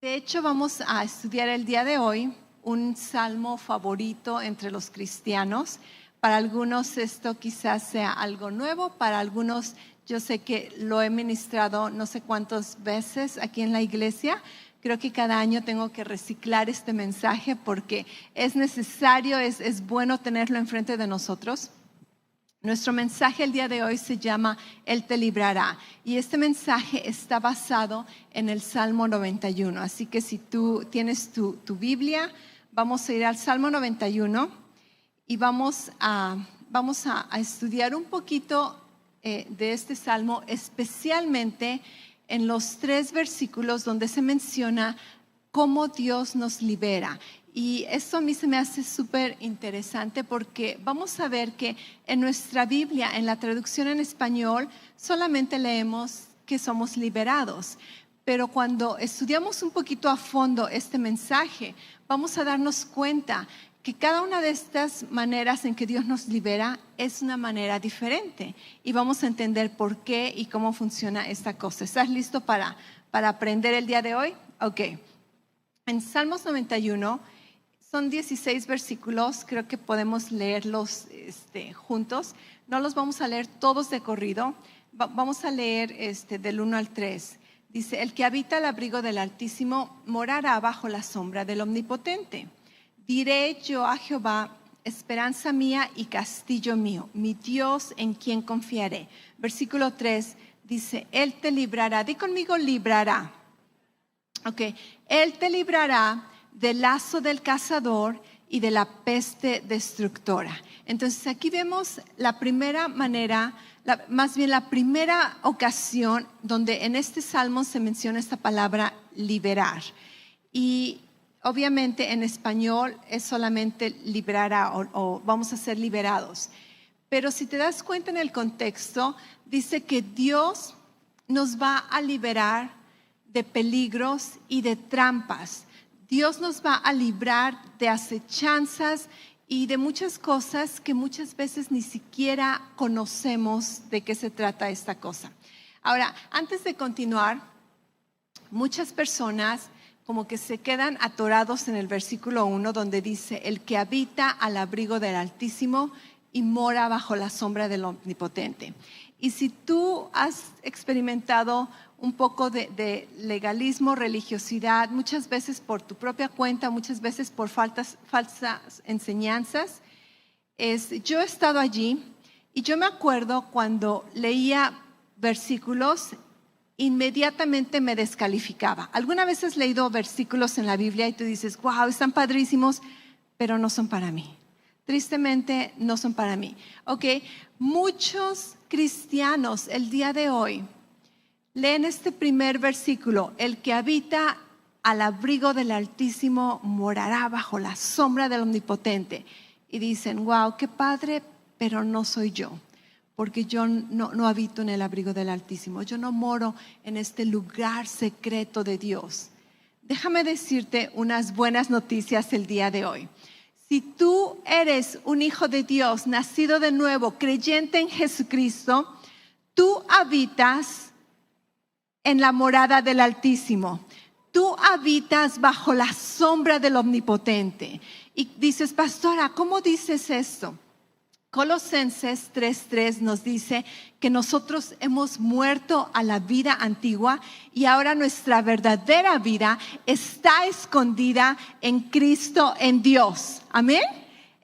De hecho, vamos a estudiar el día de hoy un salmo favorito entre los cristianos. Para algunos esto quizás sea algo nuevo, para algunos yo sé que lo he ministrado no sé cuántas veces aquí en la iglesia. Creo que cada año tengo que reciclar este mensaje porque es necesario, es bueno tenerlo enfrente de nosotros. Nuestro mensaje el día de hoy se llama Él te librará, y este mensaje está basado en el Salmo 91. Así que si tú tienes tu Biblia, vamos a ir al Salmo 91 y vamos a estudiar un poquito de este Salmo, especialmente en los 3 versículos donde se menciona cómo Dios nos libera. Y esto a mí se me hace súper interesante porque vamos a ver que en nuestra Biblia, en la traducción en español, solamente leemos que somos liberados. Pero cuando estudiamos un poquito a fondo este mensaje, vamos a darnos cuenta que cada una de estas maneras en que Dios nos libera es una manera diferente. Y vamos a entender por qué y cómo funciona esta cosa. ¿Estás listo para aprender el día de hoy? Ok. En Salmos 91... son 16 versículos, creo que podemos leerlos juntos. No los vamos a leer todos de corrido, vamos a leer del 1 al 3. Dice, el que habita al abrigo del Altísimo morará bajo la sombra del Omnipotente. Diré yo a Jehová, esperanza mía y castillo mío, mi Dios en quien confiaré. Versículo 3 dice, Él te librará, di conmigo librará. Ok, Él te librará del lazo del cazador y de la peste destructora. Entonces aquí vemos la primera manera, más bien la primera ocasión donde en este salmo se menciona esta palabra liberar. Y obviamente en español es solamente liberará o vamos a ser liberados. Pero si te das cuenta en el contexto, dice que Dios nos va a liberar de peligros y de trampas. Dios nos va a librar de acechanzas y de muchas cosas que muchas veces ni siquiera conocemos de qué se trata esta cosa. Ahora, antes de continuar, muchas personas como que se quedan atorados en el versículo 1 donde dice, el que habita al abrigo del Altísimo y mora bajo la sombra del Omnipotente. Y si tú has experimentado un poco de legalismo, religiosidad, muchas veces por tu propia cuenta, muchas veces por falsas enseñanzas, yo he estado allí y yo me acuerdo cuando leía versículos, inmediatamente me descalificaba. ¿Alguna vez has leído versículos en la Biblia y tú dices, wow, están padrísimos, pero no son para mí? Tristemente no son para mí. Ok, muchos cristianos el día de hoy leen este primer versículo, el que habita al abrigo del Altísimo morará bajo la sombra del Omnipotente. Y dicen, wow, qué padre, pero no soy yo, porque yo no habito en el abrigo del Altísimo, yo no moro en este lugar secreto de Dios. Déjame decirte unas buenas noticias el día de hoy. Si tú eres un hijo de Dios, nacido de nuevo, creyente en Jesucristo, tú habitas en la morada del Altísimo. Tú habitas bajo la sombra del Omnipotente. Y dices, pastora, ¿cómo dices esto? Colosenses 3:3 nos dice que nosotros hemos muerto a la vida antigua y ahora nuestra verdadera vida está escondida en Cristo, en Dios. Amén.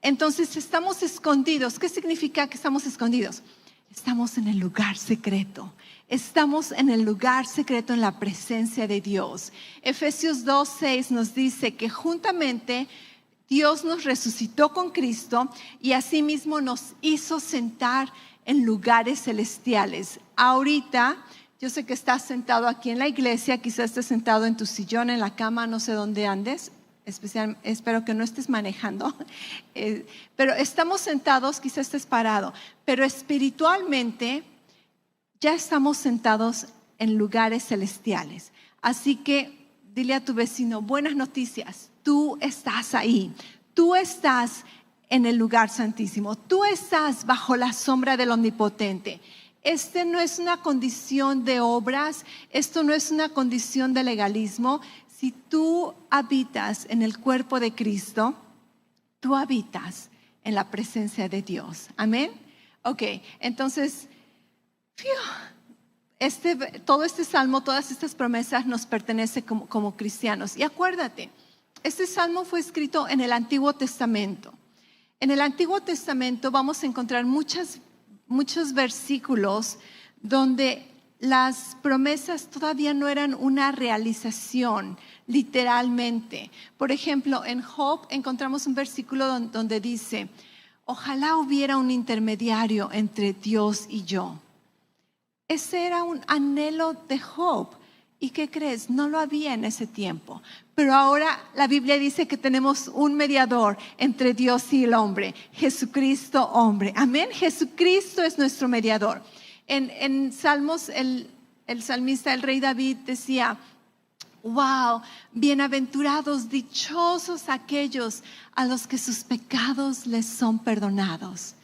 Entonces estamos escondidos. ¿Qué significa que estamos escondidos? Estamos en el lugar secreto. Estamos en el lugar secreto en la presencia de Dios. Efesios 2:6 nos dice que juntamente Dios nos resucitó con Cristo y asimismo nos hizo sentar en lugares celestiales. Ahorita, yo sé que estás sentado aquí en la iglesia, quizás estés sentado en tu sillón, en la cama, no sé dónde andes. Espero que no estés manejando, pero estamos sentados, quizás estés parado, pero espiritualmente ya estamos sentados en lugares celestiales. Así que dile a tu vecino, buenas noticias, tú estás ahí, tú estás en el lugar santísimo, tú estás bajo la sombra del Omnipotente. No es una condición de obras, esto no es una condición de legalismo, si tú habitas en el cuerpo de Cristo, tú habitas en la presencia de Dios. Amén. Ok, entonces, todo este salmo, todas estas promesas nos pertenecen como cristianos. Y acuérdate, este salmo fue escrito en el Antiguo Testamento. En el Antiguo Testamento vamos a encontrar muchos versículos donde las promesas todavía no eran una realización, literalmente. Por ejemplo, en Job encontramos un versículo donde dice: ojalá hubiera un intermediario entre Dios y yo. Ese era un anhelo de Job. ¿Y qué crees? No lo había en ese tiempo. Pero ahora la Biblia dice que tenemos un mediador entre Dios y el hombre, Jesucristo hombre. Amén. Jesucristo es nuestro mediador. En Salmos, el salmista, el rey David decía: wow, bienaventurados, dichosos aquellos a los que sus pecados les son perdonados.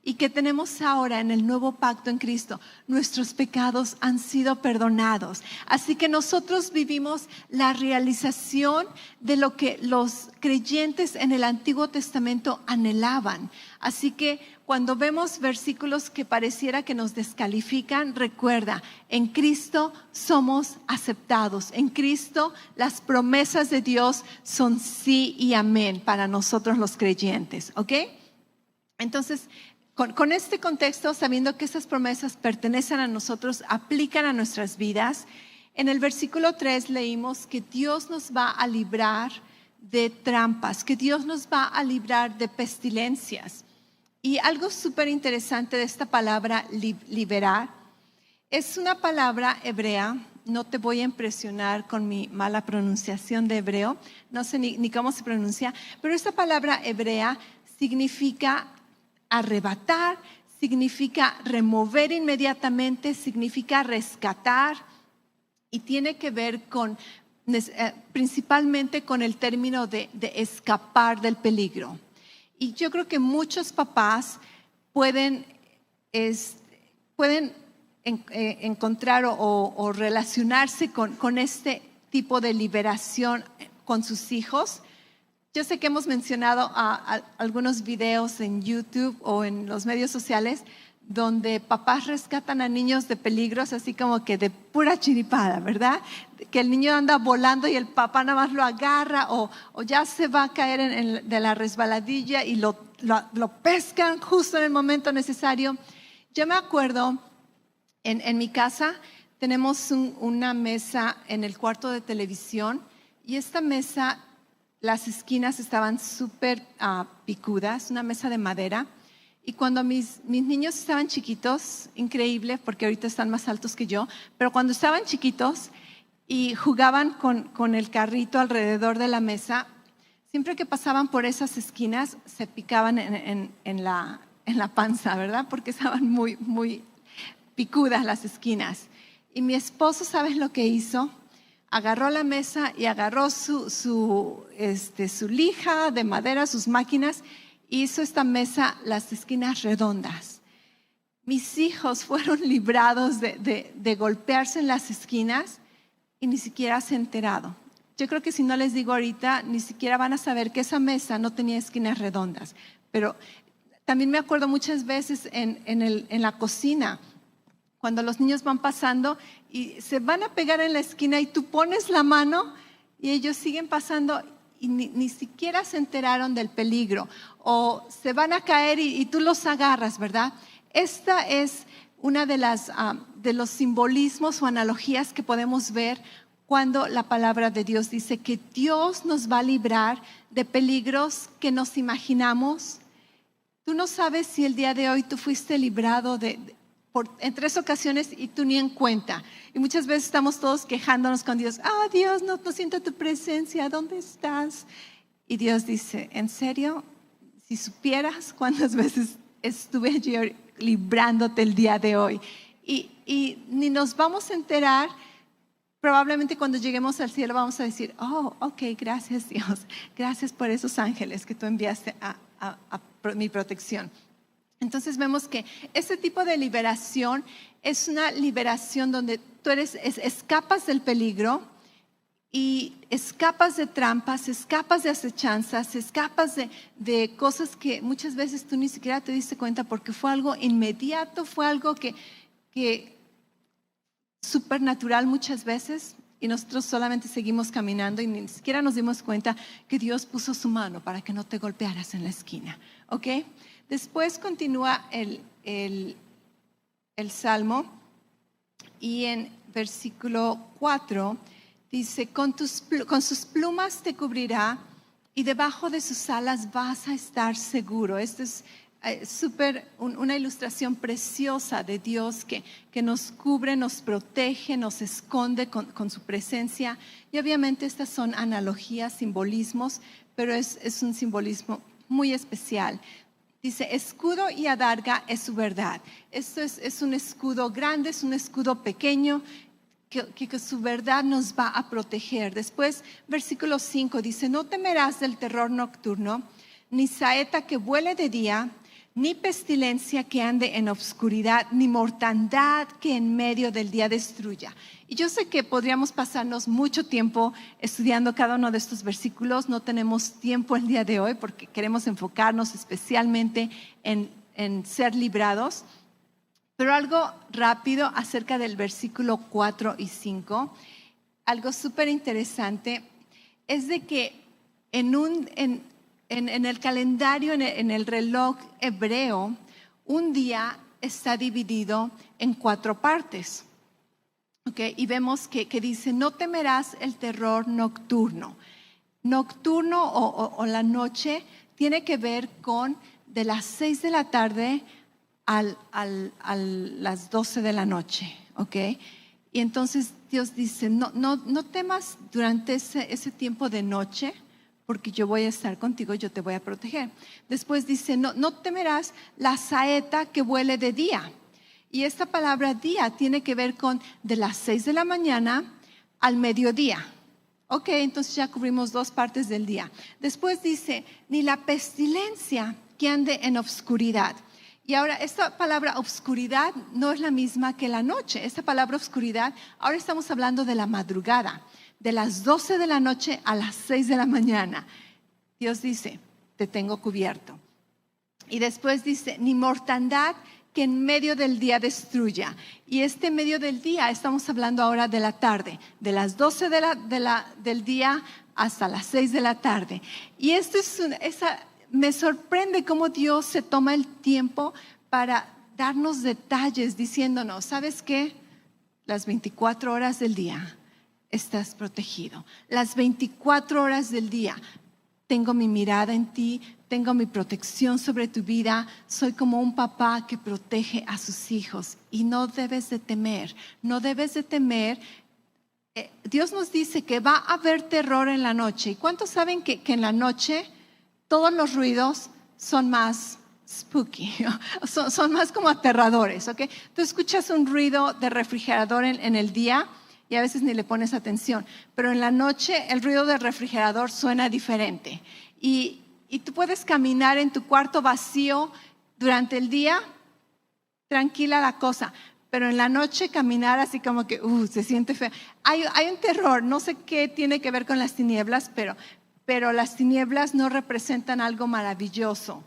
Y que tenemos ahora en el nuevo pacto en Cristo, nuestros pecados han sido perdonados. Así que nosotros vivimos la realización de lo que los creyentes en el Antiguo Testamento anhelaban. Así que cuando vemos versículos que pareciera que nos descalifican, recuerda, en Cristo somos aceptados. En Cristo las promesas de Dios son sí y amén para nosotros los creyentes. ¿Ok? Entonces, con este contexto, sabiendo que esas promesas pertenecen a nosotros, aplican a nuestras vidas, en el versículo 3 leímos que Dios nos va a librar de trampas, que Dios nos va a librar de pestilencias. Y algo súper interesante de esta palabra liberar, es una palabra hebrea. No te voy a impresionar con mi mala pronunciación de hebreo, no sé ni cómo se pronuncia, pero esta palabra hebrea significa arrebatar, significa remover inmediatamente, significa rescatar, y tiene que ver principalmente con el término de escapar del peligro. Y yo creo que muchos papás pueden encontrar o relacionarse con este tipo de liberación con sus hijos. Yo sé que hemos mencionado algunos videos en YouTube o en los medios sociales donde papás rescatan a niños de peligros así como que de pura chiripada, ¿verdad? Que el niño anda volando y el papá nada más lo agarra o ya se va a caer de la resbaladilla y lo pescan justo en el momento necesario. Yo me acuerdo, en mi casa tenemos una mesa en el cuarto de televisión, y esta mesa, las esquinas estaban súper picudas, una mesa de madera. Y cuando mis niños estaban chiquitos, increíble porque ahorita están más altos que yo, pero cuando estaban chiquitos y jugaban con el carrito alrededor de la mesa, siempre que pasaban por esas esquinas se picaban en la panza, ¿verdad? Porque estaban muy, muy picudas las esquinas. Y mi esposo, ¿sabes lo que hizo? Agarró la mesa y agarró su lija de madera, sus máquinas, y hizo esta mesa las esquinas redondas. Mis hijos fueron librados de golpearse en las esquinas y ni siquiera se han enterado. Yo creo que si no les digo ahorita, ni siquiera van a saber que esa mesa no tenía esquinas redondas. Pero también me acuerdo muchas veces en la cocina, cuando los niños van pasando y se van a pegar en la esquina y tú pones la mano y ellos siguen pasando y ni siquiera se enteraron del peligro, o se van a caer y tú los agarras, ¿verdad? Esta es una de los simbolismos o analogías que podemos ver cuando la palabra de Dios dice que Dios nos va a librar de peligros que nos imaginamos. Tú no sabes si el día de hoy tú fuiste librado en 3 ocasiones y tú ni en cuenta. Y muchas veces estamos todos quejándonos con Dios. Dios, no siento tu presencia, ¿dónde estás? Y Dios dice, ¿en serio? Si supieras cuántas veces estuve allí librándote el día de hoy. Y ni nos vamos a enterar. Probablemente cuando lleguemos al cielo vamos a decir, ok, gracias Dios. Gracias por esos ángeles que tú enviaste a mi protección. Entonces vemos que este tipo de liberación es una liberación donde tú escapas del peligro y escapas de trampas, escapas de acechanzas, escapas de cosas que muchas veces tú ni siquiera te diste cuenta porque fue algo inmediato, fue algo que supernatural muchas veces, y nosotros solamente seguimos caminando y ni siquiera nos dimos cuenta que Dios puso su mano para que no te golpearas en la esquina, ¿ok? Después continúa el Salmo, y en versículo 4 dice, con sus plumas te cubrirá y debajo de sus alas vas a estar seguro. Esto es una ilustración preciosa de Dios que nos cubre, nos protege, nos esconde con su presencia. Y obviamente estas son analogías, simbolismos, pero es un simbolismo muy especial. Dice, escudo y adarga es su verdad. Esto es un escudo grande, es un escudo pequeño, que su verdad nos va a proteger. Después, versículo 5 dice, no temerás del terror nocturno, ni saeta que vuele de día, ni pestilencia que ande en obscuridad, ni mortandad que en medio del día destruya. Y yo sé que podríamos pasarnos mucho tiempo estudiando cada uno de estos versículos. No tenemos tiempo el día de hoy porque queremos enfocarnos especialmente en ser librados. Pero algo rápido acerca del versículo 4 y 5, algo súper interesante, es de que en el calendario, en el reloj hebreo, un día está dividido en 4 partes. Okay, y vemos que dice, no temerás el terror nocturno. Nocturno o la noche tiene que ver con de las 6 de la tarde a las 12 de la noche. Okay? Y entonces Dios dice, no temas durante ese tiempo de noche, porque yo voy a estar contigo, yo te voy a proteger. Después dice, no temerás la saeta que vuele de día. Y esta palabra día tiene que ver con de las 6 de la mañana al mediodía. Ok, entonces ya cubrimos 2 partes del día. Después dice, ni la pestilencia que ande en obscuridad. Y ahora esta palabra obscuridad no es la misma que la noche. Esta palabra obscuridad, ahora estamos hablando de la madrugada, de las 12 de la noche a las 6 de la mañana. Dios dice, te tengo cubierto. Y después dice, ni mortandad que en medio del día destruya. Y este medio del día, estamos hablando ahora de la tarde, de las 12 del día hasta las 6 de la tarde. Y esto me sorprende cómo Dios se toma el tiempo para darnos detalles, diciéndonos, ¿sabes qué? Las 24 horas del día estás protegido. Las 24 horas del día tengo mi mirada en ti, tengo mi protección sobre tu vida. Soy como un papá que protege a sus hijos y no debes de temer, no debes de temer. Dios nos dice que va a haber terror en la noche. ¿Y cuántos saben que en la noche todos los ruidos son más spooky, son más como aterradores? ¿Okay? Tú escuchas un ruido de refrigerador en el día y a veces ni le pones atención, pero en la noche el ruido del refrigerador suena diferente. Y tú puedes caminar en tu cuarto vacío durante el día, tranquila la cosa, pero en la noche caminar así como que se siente feo. Hay un terror, no sé qué tiene que ver con las tinieblas, pero las tinieblas no representan algo maravilloso.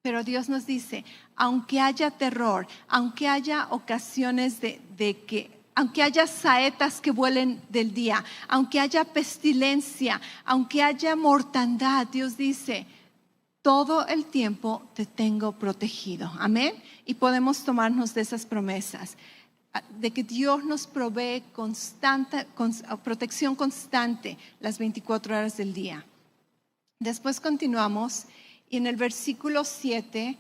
Pero Dios nos dice, aunque haya terror, aunque haya ocasiones aunque haya saetas que vuelen del día, aunque haya pestilencia, aunque haya mortandad, Dios dice, todo el tiempo te tengo protegido. Amén. Y podemos tomarnos de esas promesas, de que Dios nos provee protección constante las 24 horas del día. Después continuamos y en el versículo 7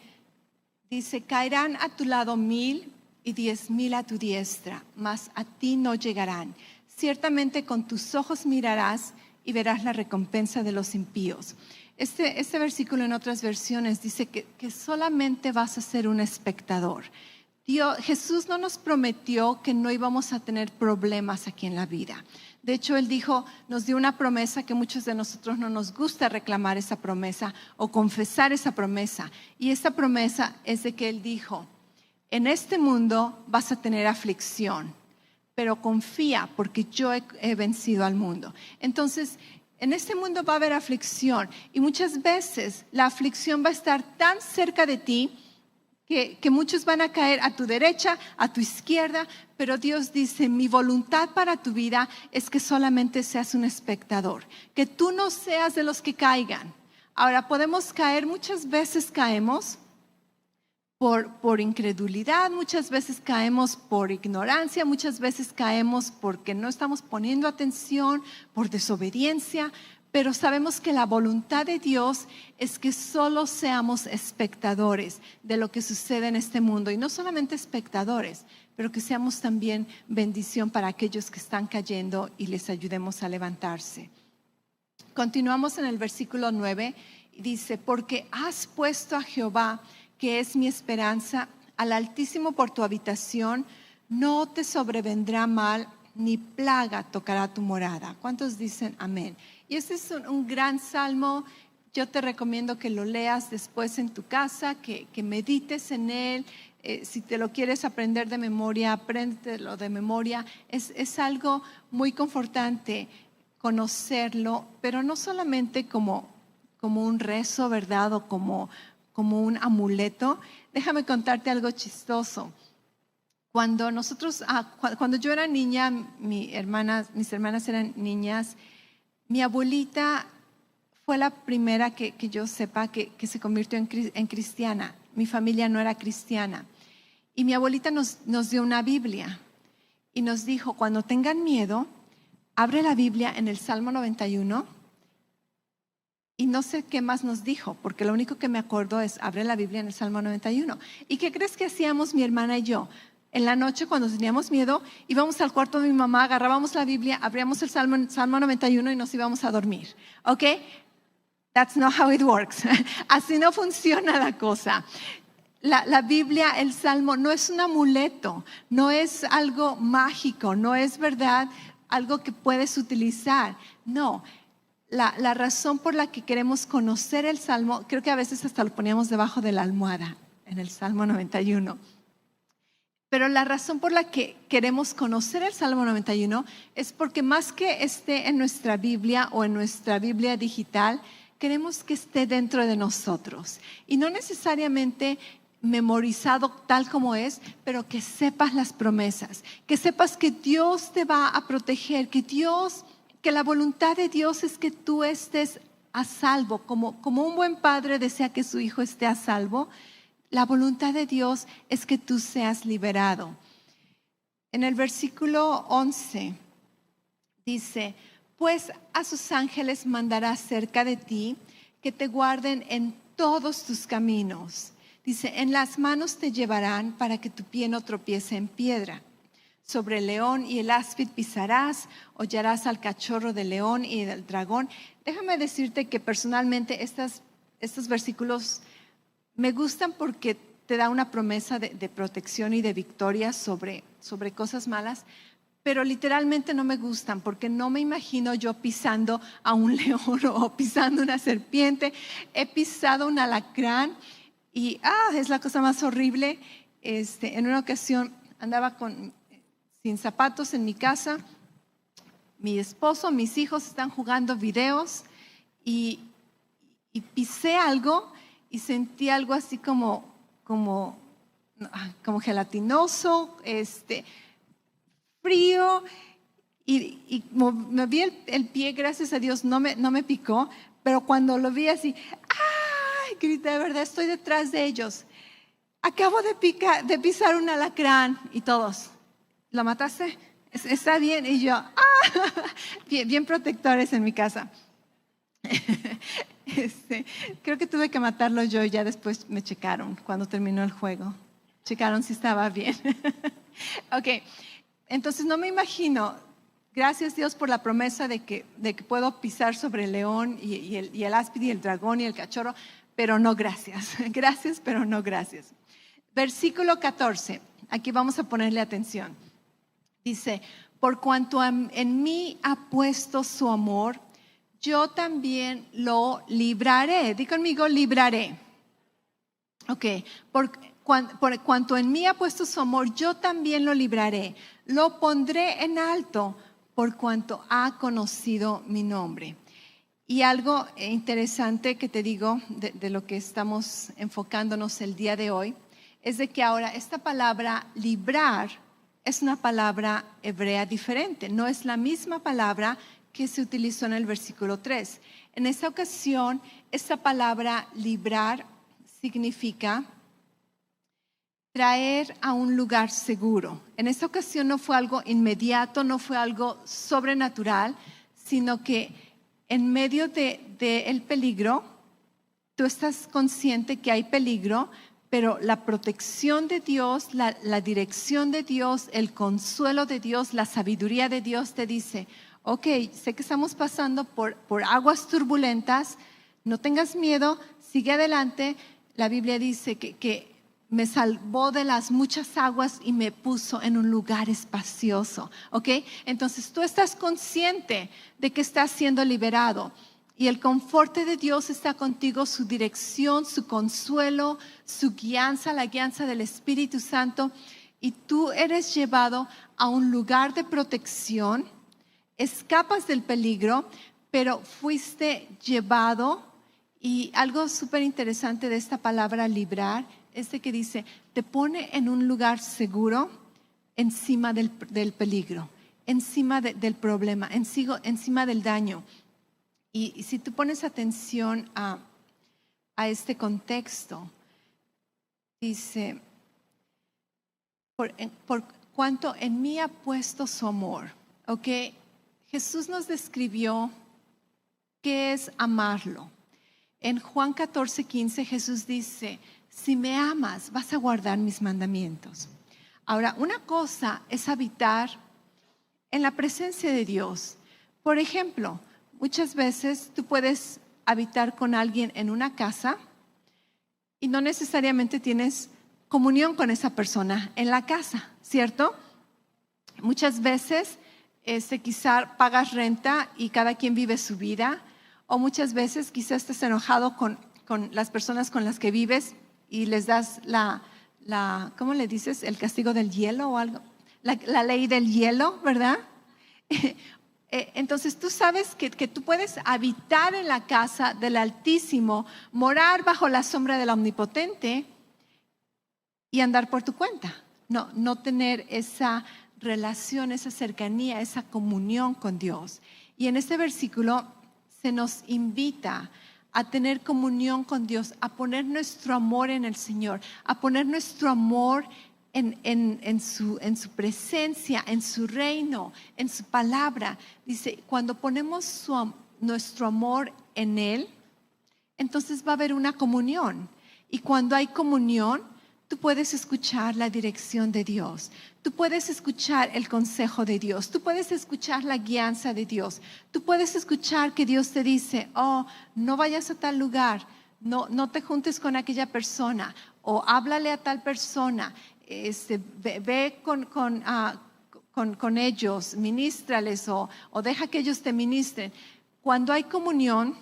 dice, caerán a tu lado 1000 y 10,000 a tu diestra, mas a ti no llegarán. Ciertamente con tus ojos mirarás y verás la recompensa de los impíos. Este versículo en otras versiones dice que solamente vas a ser un espectador. Jesús no nos prometió que no íbamos a tener problemas aquí en la vida. De hecho, Él nos dio una promesa que muchos de nosotros no nos gusta reclamar esa promesa o confesar esa promesa. Y esa promesa es de que Él dijo, en este mundo vas a tener aflicción, pero confía porque yo he vencido al mundo. Entonces, en este mundo va a haber aflicción y muchas veces la aflicción va a estar tan cerca de ti que muchos van a caer a tu derecha, a tu izquierda, pero Dios dice, mi voluntad para tu vida es que solamente seas un espectador, que tú no seas de los que caigan. Ahora, podemos caer, muchas veces caemos por incredulidad, muchas veces caemos por ignorancia, muchas veces caemos porque no estamos poniendo atención, por desobediencia, pero sabemos que la voluntad de Dios es que solo seamos espectadores de lo que sucede en este mundo, y no solamente espectadores, pero que seamos también bendición para aquellos que están cayendo y les ayudemos a levantarse. Continuamos en el versículo 9 y dice, porque has puesto a Jehová, que es mi esperanza, al Altísimo por tu habitación, no te sobrevendrá mal, ni plaga tocará tu morada. ¿Cuántos dicen amén? Y este es un gran salmo. Yo te recomiendo que lo leas después en tu casa, que medites en él. Si te lo quieres aprender de memoria, apréndetelo de memoria. Es algo muy confortante conocerlo, pero no solamente como un rezo, ¿verdad? O como un amuleto. Déjame contarte algo chistoso. Cuando yo era niña, mis hermanas eran niñas, mi abuelita fue la primera que yo sepa que se convirtió en cristiana. Mi familia no era cristiana. Y mi abuelita nos dio una Biblia y nos dijo, cuando tengan miedo, abre la Biblia en el Salmo 91. Y no sé qué más nos dijo, porque lo único que me acuerdo es, abre la Biblia en el Salmo 91. ¿Y qué crees que hacíamos mi hermana y yo? En la noche, cuando teníamos miedo, íbamos al cuarto de mi mamá, agarrábamos la Biblia, abríamos el Salmo 91 y nos íbamos a dormir. ¿Ok? That's not how it works. Así no funciona la cosa. La Biblia, el Salmo, no es un amuleto, no es algo mágico, no es verdad algo que puedes utilizar. No. La razón por la que queremos conocer el Salmo, creo que a veces hasta lo poníamos debajo de la almohada, en el Salmo 91. Pero la razón por la que queremos conocer el Salmo 91 es porque más que esté en nuestra Biblia o en nuestra Biblia digital, queremos que esté dentro de nosotros. Y no necesariamente memorizado tal como es, pero que sepas las promesas, que sepas que Dios te va a proteger, que la voluntad de Dios es que tú estés a salvo, como un buen padre desea que su hijo esté a salvo. La voluntad de Dios es que tú seas liberado. En el versículo 11 dice, pues a sus ángeles mandará cerca de ti, que te guarden en todos tus caminos. Dice, en las manos te llevarán para que tu pie no tropiece en piedra. Sobre el león y el áspid pisarás, hollarás al cachorro del león y del dragón. Déjame decirte que personalmente estos versículos me gustan porque te da una promesa de protección y de victoria sobre cosas malas, pero literalmente no me gustan porque no me imagino yo pisando a un león o pisando una serpiente. He pisado un alacrán y es la cosa más horrible. En una ocasión andaba sin zapatos en mi casa, mi esposo, mis hijos están jugando videos y pisé algo y sentí algo así como gelatinoso, frío, y me vi el pie, gracias a Dios no me picó, pero cuando lo vi así, ¡ay! Grité, de verdad, estoy detrás de ellos. Acabo de pisar un alacrán y todos, ¿lo mataste? Está bien. Y yo, bien protectores en mi casa. Creo que tuve que matarlo yo y ya después me checaron cuando terminó el juego. Checaron si estaba bien. Ok, entonces no me imagino, gracias Dios por la promesa de que puedo pisar sobre el león y el áspid y el dragón y el cachorro, pero no gracias. Gracias, pero no gracias. Versículo 14, aquí vamos a ponerle atención. Dice, por cuanto en mí ha puesto su amor, yo también lo libraré. Di conmigo, libraré. Ok, por cuanto en mí ha puesto su amor, yo también lo libraré. Lo pondré en alto por cuanto ha conocido mi nombre. Y algo interesante que te digo de lo que estamos enfocándonos el día de hoy, es de que ahora esta palabra librar es una palabra hebrea diferente. No es la misma palabra que se utilizó en el versículo 3. En esta ocasión, esta palabra librar significa traer a un lugar seguro. En esta ocasión no fue algo inmediato, no fue algo sobrenatural, sino que en medio del peligro, tú estás consciente que hay peligro, pero la protección de Dios, la dirección de Dios, el consuelo de Dios, la sabiduría de Dios te dice, ok, sé que estamos pasando por aguas turbulentas, no tengas miedo, sigue adelante. La Biblia dice que me salvó de las muchas aguas y me puso en un lugar espacioso, ¿ok? Entonces tú estás consciente de que estás siendo liberado y el confort de Dios está contigo, su dirección, su consuelo, su guianza, la guianza del Espíritu Santo, y tú eres llevado a un lugar de protección, escapas del peligro, pero fuiste llevado. Y algo súper interesante de esta palabra librar es de que dice, te pone en un lugar seguro encima del peligro, encima del problema, encima del daño. Y si tú pones atención a este contexto, dice, por cuanto en mí ha puesto su amor, ¿ok? Jesús nos describió qué es amarlo. En Juan 14:15 Jesús dice, si me amas, vas a guardar mis mandamientos. Ahora, una cosa es habitar en la presencia de Dios. Por ejemplo, muchas veces tú puedes habitar con alguien en una casa y no necesariamente tienes comunión con esa persona en la casa, ¿cierto? Muchas veces quizá pagas renta y cada quien vive su vida, o muchas veces quizás estés enojado con las personas con las que vives y les das ¿cómo le dices? El castigo del hielo o algo, la ley del hielo, ¿verdad? Entonces tú sabes que tú puedes habitar en la casa del Altísimo, morar bajo la sombra del Omnipotente y andar por tu cuenta. No tener esa relación, esa cercanía, esa comunión con Dios. Y en este versículo se nos invita a tener comunión con Dios, a poner nuestro amor en el Señor, a poner nuestro amor en su presencia, en su reino, en su palabra. Dice, cuando ponemos nuestro amor en Él, entonces va a haber una comunión. Y cuando hay comunión, tú puedes escuchar la dirección de Dios, tú puedes escuchar el consejo de Dios, tú puedes escuchar la guianza de Dios, tú puedes escuchar que Dios te dice, oh, no vayas a tal lugar, no te juntes con aquella persona, o háblale a tal persona, ve con ellos, ministrales o deja que ellos te ministren. Cuando hay comunión,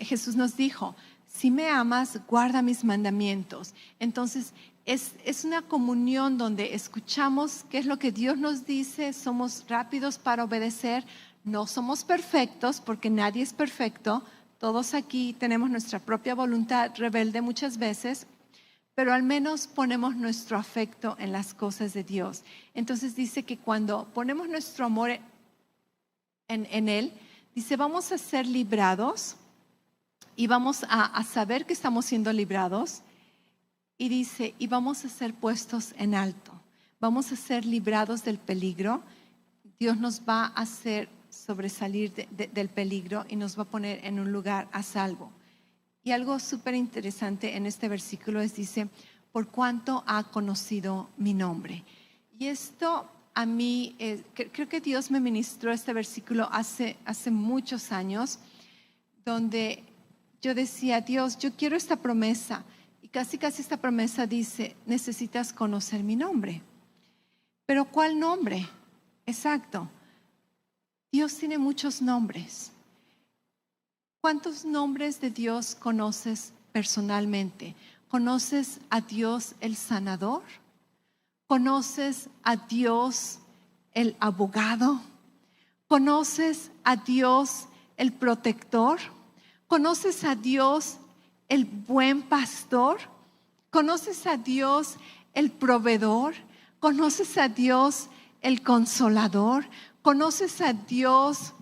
Jesús nos dijo, si me amas, guarda mis mandamientos. Entonces, es una comunión donde escuchamos qué es lo que Dios nos dice, somos rápidos para obedecer, no somos perfectos porque nadie es perfecto, todos aquí tenemos nuestra propia voluntad rebelde muchas veces, pero al menos ponemos nuestro afecto en las cosas de Dios. Entonces dice que cuando ponemos nuestro amor en Él, dice, vamos a ser librados. Y vamos a saber que estamos siendo librados. Y dice, y vamos a ser puestos en alto. Vamos a ser librados del peligro. Dios nos va a hacer sobresalir del peligro y nos va a poner en un lugar a salvo. Y algo súper interesante en este versículo dice, por cuanto ha conocido mi nombre. Y esto a mí, creo que Dios me ministró este versículo hace muchos años, donde yo decía, Dios, yo quiero esta promesa. Y casi esta promesa dice, necesitas conocer mi nombre. ¿Pero cuál nombre? Exacto. Dios tiene muchos nombres. ¿Cuántos nombres de Dios conoces personalmente? ¿Conoces a Dios el sanador? ¿Conoces a Dios el abogado? ¿Conoces a Dios el protector? ¿Conoces a Dios el buen pastor? ¿Conoces a Dios el proveedor? ¿Conoces a Dios el consolador? ¿Conoces a Dios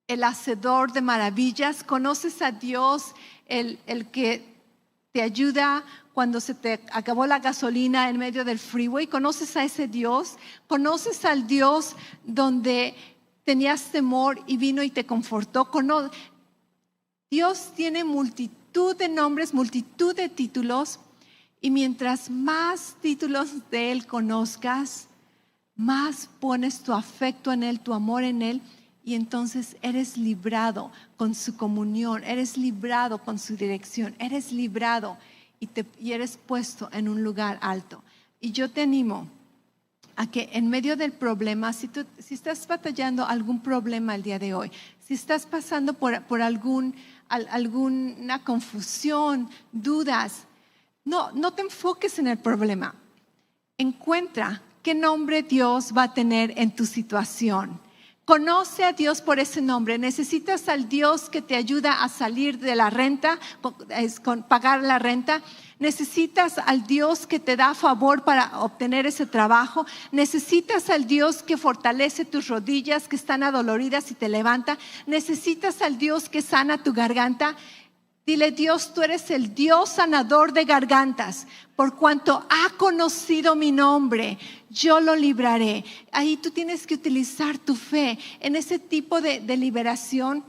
el hacedor de maravillas? ¿Conoces a Dios el que te ayuda cuando se te acabó la gasolina en medio del freeway? ¿Conoces a ese Dios? ¿Conoces al Dios donde tenías temor y vino y te confortó? Dios tiene multitud de nombres, multitud de títulos, y mientras más títulos de Él conozcas, más pones tu afecto en Él, tu amor en Él, y entonces eres librado con su comunión, eres librado con su dirección, eres librado y eres puesto en un lugar alto. Y yo te animo a que en medio del problema, si estás batallando algún problema el día de hoy, si estás pasando por alguna confusión, dudas, no te enfoques en el problema. Encuentra qué nombre Dios va a tener en tu situación. Conoce a Dios por ese nombre. Necesitas al Dios que te ayuda a salir de la renta, con pagar la renta. Necesitas al Dios que te da favor para obtener ese trabajo. Necesitas al Dios que fortalece tus rodillas que están adoloridas y te levanta. Necesitas al Dios que sana tu garganta. Dile: Dios, tú eres el Dios sanador de gargantas. Por cuanto ha conocido mi nombre, yo lo libraré. Ahí tú tienes que utilizar tu fe. En ese tipo de liberación,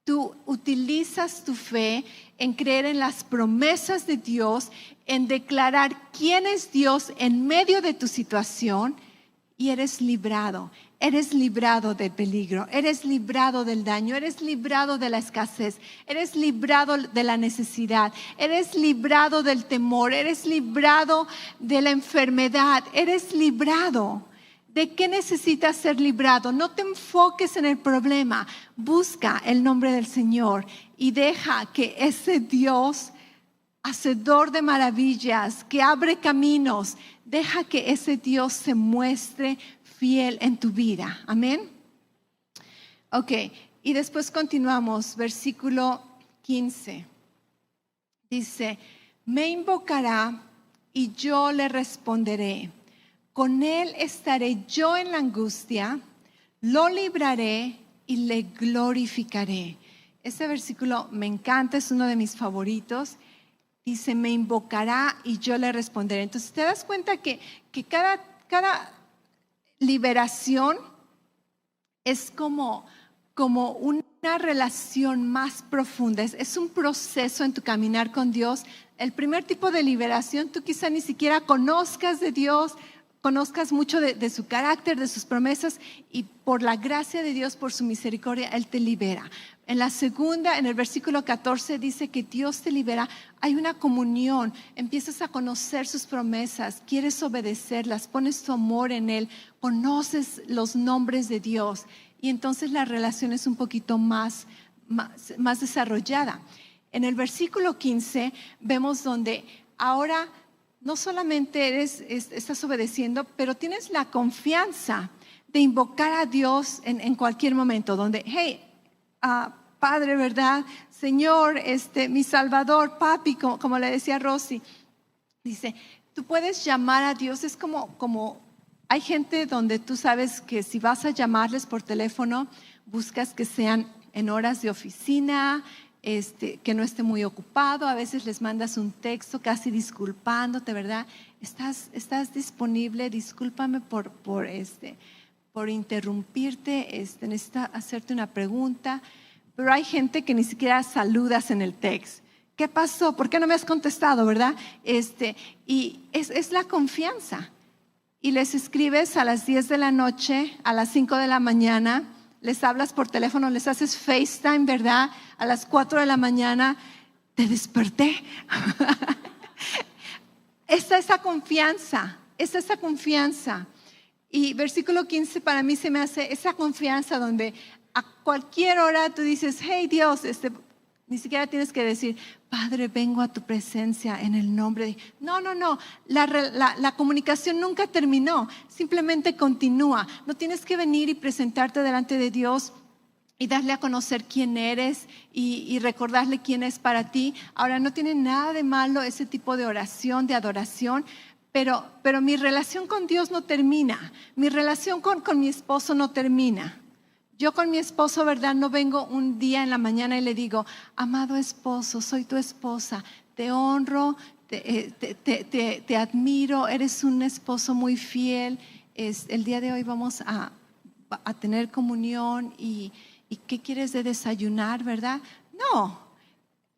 tú utilizas tu fe en creer en las promesas de Dios, en declarar quién es Dios en medio de tu situación, y eres librado. Eres librado del peligro, eres librado del daño, eres librado de la escasez, eres librado de la necesidad, eres librado del temor, eres librado de la enfermedad, eres librado. ¿De qué necesitas ser librado? No te enfoques en el problema, busca el nombre del Señor y deja que ese Dios, hacedor de maravillas, que abre caminos, deja que ese Dios se muestre fiel en tu vida. Amén. Ok, y después continuamos, versículo 15. Dice: me invocará y yo le responderé. Con él estaré yo en la angustia, lo libraré y le glorificaré. Este versículo me encanta, es uno de mis favoritos. Dice: me invocará y yo le responderé. Entonces te das cuenta que cada liberación es como una relación más profunda, es un proceso en tu caminar con Dios. El primer tipo de liberación, tú quizá ni siquiera conozcas de Dios, conozcas mucho de su carácter, de sus promesas, y por la gracia de Dios, por su misericordia, Él te libera. En la segunda, en el versículo 14, dice que Dios te libera. Hay una comunión, empiezas a conocer sus promesas, quieres obedecerlas, pones tu amor en Él, conoces los nombres de Dios, y entonces la relación es un poquito más desarrollada. En el versículo 15 vemos donde ahora no solamente estás obedeciendo, pero tienes la confianza de invocar a Dios en cualquier momento, donde, hey, Padre, ¿verdad? Señor, mi Salvador, Papi, como le decía Rosy. Dice, tú puedes llamar a Dios. Es como hay gente donde tú sabes que si vas a llamarles por teléfono, buscas que sean en horas de oficina, que no esté muy ocupado. A veces les mandas un texto casi disculpándote, ¿verdad? Estás disponible, discúlpame por interrumpirte, necesito hacerte una pregunta. Pero hay gente que ni siquiera saludas en el text. ¿Qué pasó? ¿Por qué no me has contestado, verdad? Y es la confianza. Y les escribes a las 10 de la noche, a las 5 de la mañana, les hablas por teléfono, les haces FaceTime, ¿verdad? A las 4 de la mañana, te desperté. Esa confianza. Y versículo 15 para mí se me hace esa confianza donde a cualquier hora tú dices, hey Dios, Ni siquiera tienes que decir, Padre, vengo a tu presencia en el nombre de... No. La comunicación nunca terminó, simplemente continúa. No tienes que venir y presentarte delante de Dios y darle a conocer quién eres y recordarle quién es para ti. Ahora, no tiene nada de malo ese tipo de oración, de adoración, pero mi relación con Dios no termina. Mi relación con mi esposo no termina. Yo con mi esposo, ¿verdad? No vengo un día en la mañana y le digo, amado esposo, soy tu esposa, te honro, te admiro, eres un esposo muy fiel. El día de hoy vamos a tener comunión y ¿qué quieres de desayunar, verdad? No.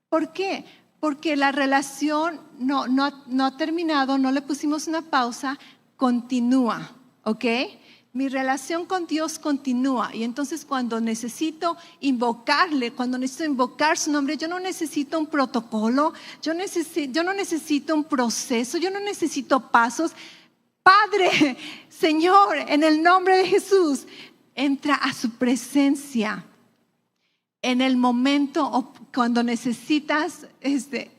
¿Por qué? Porque la relación no ha terminado, no le pusimos una pausa, continúa, ¿ok? Mi relación con Dios continúa y entonces cuando necesito invocarle, cuando necesito invocar su nombre, yo no necesito un protocolo, yo no necesito un proceso, yo no necesito pasos. Padre, Señor, en el nombre de Jesús, entra a su presencia en el momento o cuando necesitas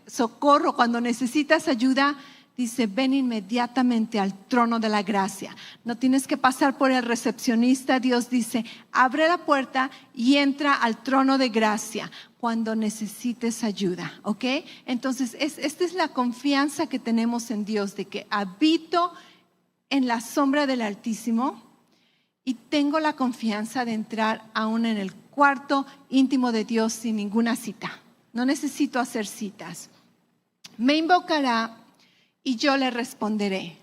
socorro, cuando necesitas ayuda. Dice, ven inmediatamente al trono de la gracia. No tienes que pasar por el recepcionista. Dios dice, abre la puerta y entra al trono de gracia cuando necesites ayuda, ¿ok? Entonces, esta es la confianza que tenemos en Dios, de que habito en la sombra del Altísimo y tengo la confianza de entrar aún en el cuarto íntimo de Dios sin ninguna cita. No necesito hacer citas. Me invocará y yo le responderé.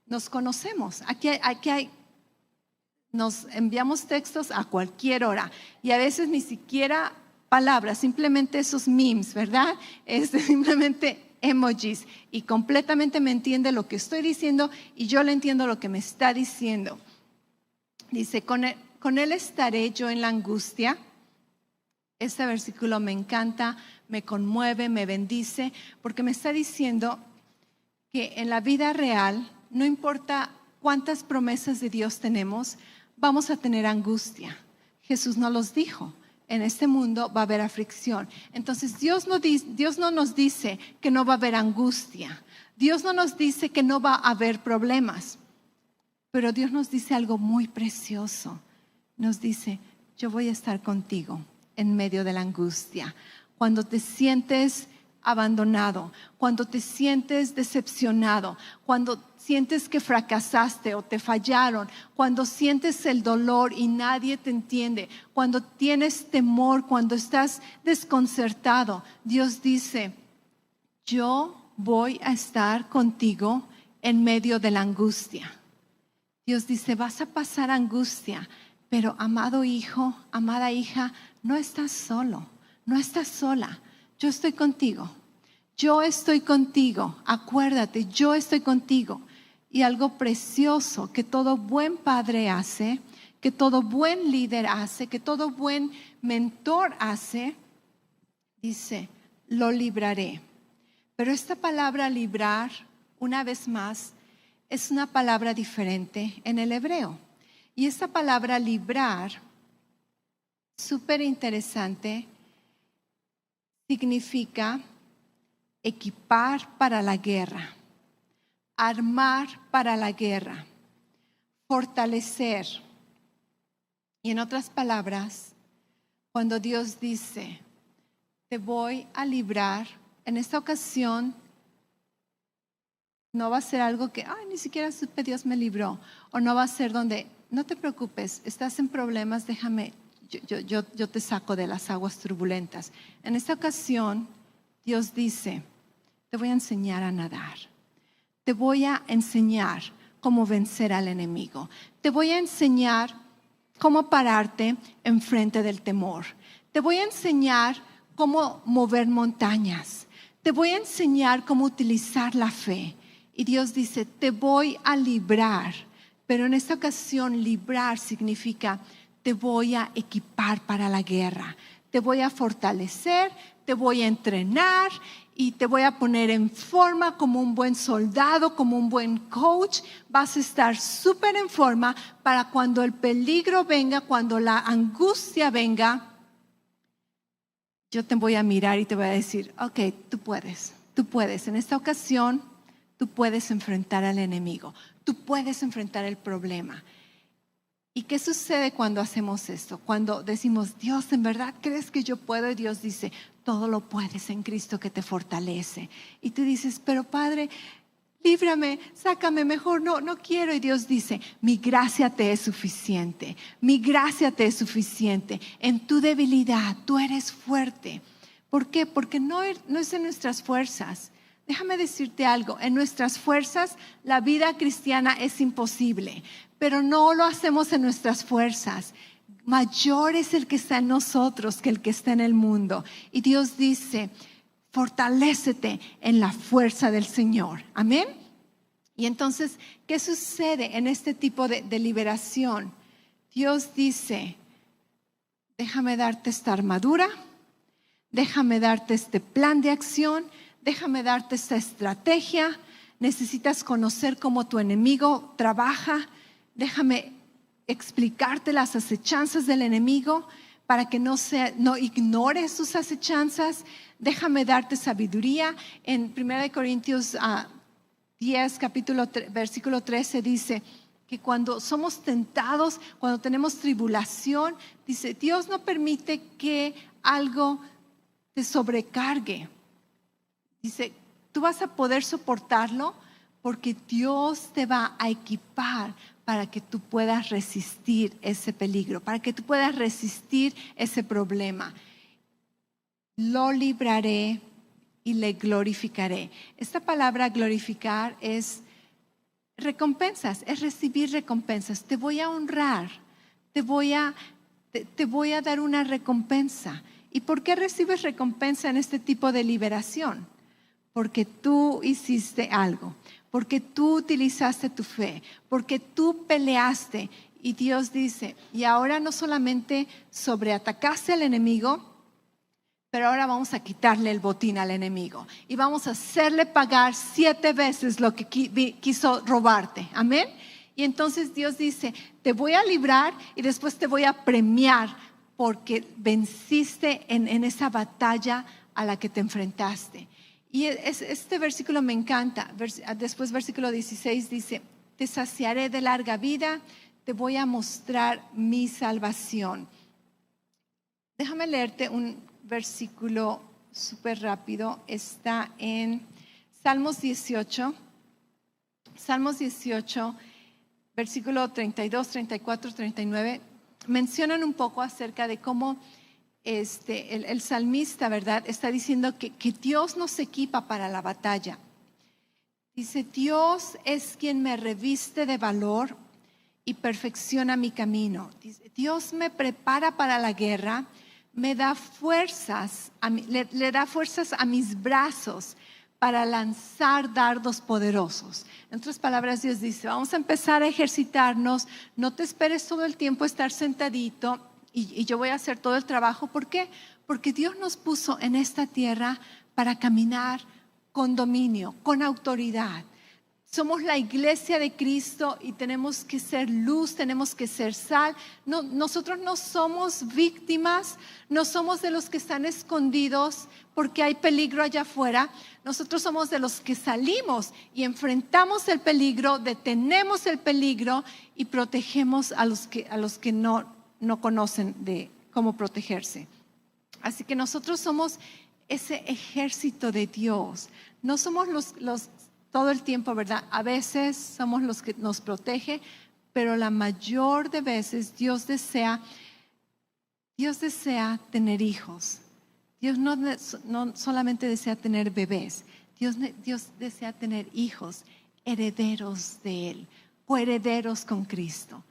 Nos conocemos. Aquí nos enviamos textos a cualquier hora y a veces ni siquiera palabras, simplemente esos memes, ¿verdad? Simplemente emojis y completamente me entiende lo que estoy diciendo y yo le entiendo lo que me está diciendo. Dice, con él estaré yo en la angustia. Este versículo me encanta, me conmueve, me bendice, porque me está diciendo que en la vida real, no importa cuántas promesas de Dios tenemos, vamos a tener angustia. Jesús nos los dijo, en este mundo va a haber aflicción. Entonces Dios no nos dice que no va a haber angustia. Dios no nos dice que no va a haber problemas. Pero Dios nos dice algo muy precioso. Nos dice, yo voy a estar contigo en medio de la angustia. Cuando te sientes abandonado, cuando te sientes decepcionado, cuando sientes que fracasaste o te fallaron, cuando sientes el dolor y nadie te entiende, cuando tienes temor, cuando estás desconcertado, Dios dice, yo voy a estar contigo en medio de la angustia. Dios dice, vas a pasar angustia, pero amado hijo, amada hija, no estás solo, no estás sola. Yo estoy contigo, acuérdate, yo estoy contigo. Y algo precioso que todo buen padre hace, que todo buen líder hace, que todo buen mentor hace, dice, lo libraré. Pero esta palabra librar, una vez más, es una palabra diferente en el hebreo. Y esta palabra librar, súper interesante, significa equipar para la guerra, armar para la guerra, fortalecer. Y en otras palabras, cuando Dios dice, te voy a librar, en esta ocasión no va a ser algo que, ni siquiera supe, Dios me libró. O no va a ser donde, no te preocupes, estás en problemas, déjame, yo te saco de las aguas turbulentas. En esta ocasión, Dios dice, te voy a enseñar a nadar. Te voy a enseñar cómo vencer al enemigo. Te voy a enseñar cómo pararte enfrente del temor. Te voy a enseñar cómo mover montañas. Te voy a enseñar cómo utilizar la fe. Y Dios dice, te voy a librar. Pero en esta ocasión, librar significa, te voy a equipar para la guerra. Te voy a fortalecer, te voy a entrenar y te voy a poner en forma como un buen soldado, como un buen coach. Vas a estar súper en forma para cuando el peligro venga, cuando la angustia venga, yo te voy a mirar y te voy a decir, ok, tú puedes. En esta ocasión, tú puedes enfrentar al enemigo, tú puedes enfrentar el problema. ¿Y qué sucede cuando hacemos esto? Cuando decimos, Dios, ¿en verdad crees que yo puedo? Y Dios dice, todo lo puedes en Cristo que te fortalece. Y tú dices, pero Padre, líbrame, sácame, mejor no quiero. Y Dios dice, mi gracia te es suficiente, mi gracia te es suficiente. En tu debilidad tú eres fuerte. ¿Por qué? Porque no es en nuestras fuerzas. Déjame decirte algo, en nuestras fuerzas la vida cristiana es imposible, pero no lo hacemos en nuestras fuerzas. Mayor es el que está en nosotros que el que está en el mundo. Y Dios dice, fortalécete en la fuerza del Señor. Amén. Y entonces, ¿qué sucede en este tipo de liberación? Dios dice, déjame darte esta armadura, déjame darte este plan de acción, déjame darte esta estrategia. Necesitas conocer cómo tu enemigo trabaja. Déjame explicarte las acechanzas del enemigo para que no ignores sus acechanzas. Déjame darte sabiduría. En 1 Corintios 10, versículo 13 dice que cuando somos tentados, cuando tenemos tribulación, dice, Dios no permite que algo te sobrecargue. Dice, tú vas a poder soportarlo porque Dios te va a equipar para que tú puedas resistir ese peligro, para que tú puedas resistir ese problema. Lo libraré y le glorificaré. Esta palabra glorificar es recompensas, es recibir recompensas. Te voy a honrar, te voy a dar una recompensa. ¿Y por qué recibes recompensa en este tipo de liberación? Porque tú hiciste algo, porque tú utilizaste tu fe, porque tú peleaste. Y Dios dice, y ahora no solamente sobreatacaste al enemigo, pero ahora vamos a quitarle el botín al enemigo y vamos a hacerle pagar 7 veces lo que quiso robarte. Amén. Y entonces Dios dice, te voy a librar y después te voy a premiar porque venciste en esa batalla a la que te enfrentaste. Y este versículo me encanta. Después versículo 16 dice, te saciaré de larga vida, te voy a mostrar mi salvación. Déjame leerte un versículo súper rápido. Está en Salmos 18. Salmos 18, versículo 32, 34, 39. Mencionan un poco acerca de cómo el salmista, ¿verdad? Está diciendo que Dios nos equipa para la batalla. Dice, Dios es quien me reviste de valor y perfecciona mi camino. Dice, Dios me prepara para la guerra, me da fuerzas, le da fuerzas a mis brazos para lanzar dardos poderosos. En otras palabras, Dios dice, vamos a empezar a ejercitarnos, no te esperes todo el tiempo estar sentadito y yo voy a hacer todo el trabajo. ¿Por qué? Porque Dios nos puso en esta tierra para caminar con dominio, con autoridad. Somos la iglesia de Cristo y tenemos que ser luz, tenemos que ser sal. Nosotros no somos víctimas, no somos de los que están escondidos porque hay peligro allá afuera. Nosotros somos de los que salimos y enfrentamos el peligro, detenemos el peligro y protegemos a los que no conocen de cómo protegerse. Así que nosotros somos ese ejército de Dios. No somos los todo el tiempo, ¿verdad? A veces somos los que nos protege, pero la mayor de veces Dios desea tener hijos. Dios no solamente desea tener bebés, Dios desea tener hijos, herederos de Él, coherederos con Cristo.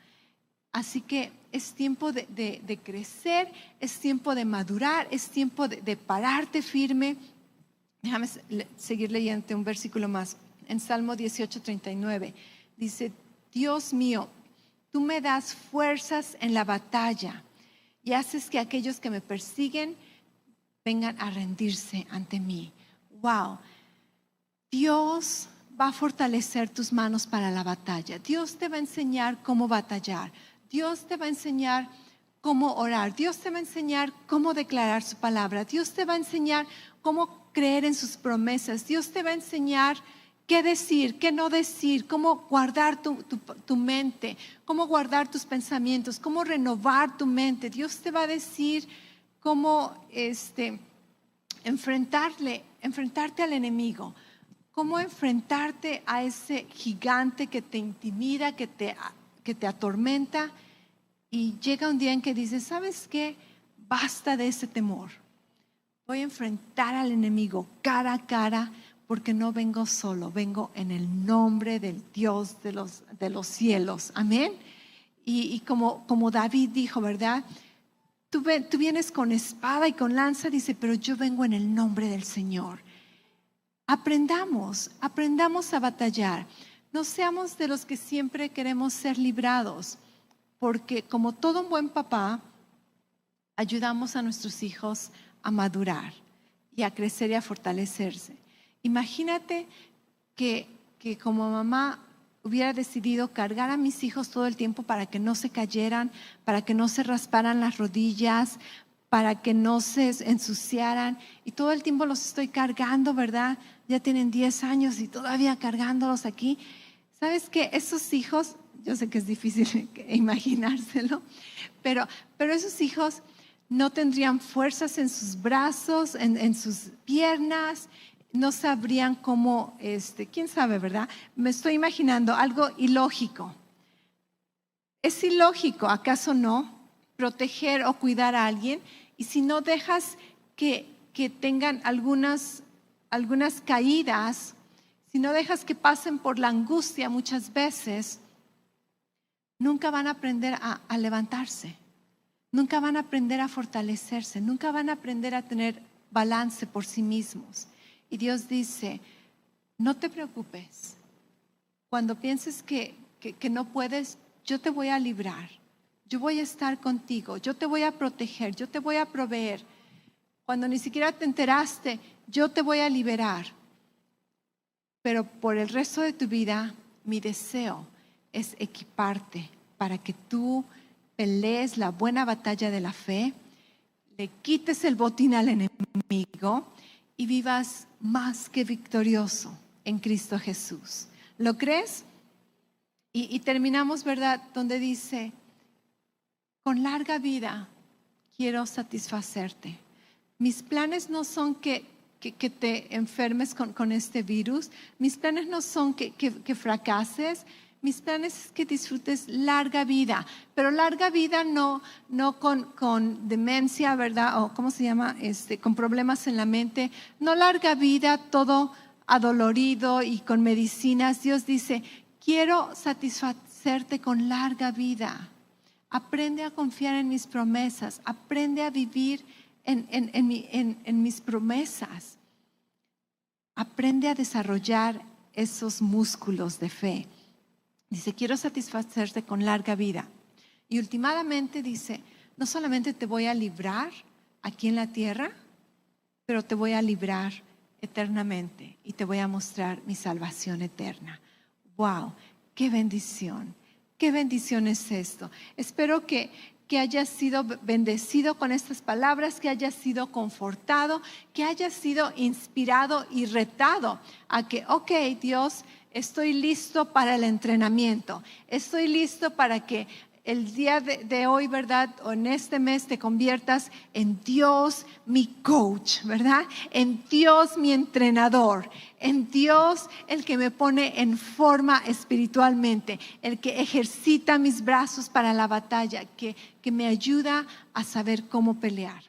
Así que es tiempo de crecer, es tiempo de madurar, es tiempo de pararte firme. Déjame seguir leyendo un versículo más. En Salmo 18, 39 dice, Dios mío, tú me das fuerzas en la batalla y haces que aquellos que me persiguen vengan a rendirse ante mí. Wow, Dios va a fortalecer tus manos para la batalla. Dios te va a enseñar cómo batallar. Dios te va a enseñar cómo orar. Dios te va a enseñar cómo declarar su palabra. Dios te va a enseñar cómo creer en sus promesas. Dios te va a enseñar qué decir, qué no decir, cómo guardar tu mente, cómo guardar tus pensamientos, cómo renovar tu mente. Dios te va a decir cómo enfrentarte al enemigo, cómo enfrentarte a ese gigante que te intimida, que te atormenta. Y llega un día en que dices, ¿sabes qué? Basta de ese temor. Voy a enfrentar al enemigo cara a cara, porque no vengo solo, vengo en el nombre del Dios de los cielos. Amén. Y como David dijo, ¿verdad? Tú vienes con espada y con lanza, dice, pero yo vengo en el nombre del Señor. Aprendamos a batallar. No seamos de los que siempre queremos ser librados, porque como todo un buen papá, ayudamos a nuestros hijos a madurar y a crecer y a fortalecerse. Imagínate que como mamá hubiera decidido cargar a mis hijos todo el tiempo para que no se cayeran, para que no se rasparan las rodillas, para que no se ensuciaran, y todo el tiempo los estoy cargando, ¿verdad? Ya tienen 10 años y todavía cargándolos aquí. ¿Sabes qué? Esos hijos, yo sé que es difícil imaginárselo, pero esos hijos no tendrían fuerzas en sus brazos, en sus piernas, no sabrían cómo, quién sabe, ¿verdad? Me estoy imaginando algo ilógico. ¿Es ilógico, acaso no, proteger o cuidar a alguien? Y si no dejas que tengan algunas caídas, si no dejas que pasen por la angustia muchas veces, nunca van a aprender a levantarse, nunca van a aprender a fortalecerse, nunca van a aprender a tener balance por sí mismos. Y Dios dice, no te preocupes, cuando pienses que no puedes, yo te voy a librar, yo voy a estar contigo, yo te voy a proteger, yo te voy a proveer. Cuando ni siquiera te enteraste, yo te voy a liberar. Pero por el resto de tu vida, mi deseo es equiparte para que tú pelees la buena batalla de la fe, le quites el botín al enemigo y vivas más que victorioso en Cristo Jesús. ¿Lo crees? Y terminamos, ¿verdad? Donde dice, con larga vida quiero satisfacerte. Mis planes no son que te enfermes con este virus. Mis planes no son que fracases. Mis planes es que disfrutes larga vida, pero larga vida no con demencia, ¿verdad? O ¿cómo se llama? Con problemas en la mente. No larga vida, todo adolorido y con medicinas. Dios dice, quiero satisfacerte con larga vida. Aprende a confiar en mis promesas. Aprende a vivir en mis promesas. Aprende a desarrollar esos músculos de fe. Dice, quiero satisfacerte con larga vida. Y últimamente dice, no solamente te voy a librar aquí en la tierra, pero te voy a librar eternamente y te voy a mostrar mi salvación eterna. ¡Wow! ¡Qué bendición! ¡Qué bendición es esto! Espero que hayas sido bendecido con estas palabras, que hayas sido confortado, que hayas sido inspirado y retado a que, ok, Dios, estoy listo para el entrenamiento, estoy listo para que el día de hoy, ¿verdad? O en este mes te conviertas en Dios mi coach, ¿verdad? En Dios mi entrenador, en Dios el que me pone en forma espiritualmente, el que ejercita mis brazos para la batalla, que me ayuda a saber cómo pelear.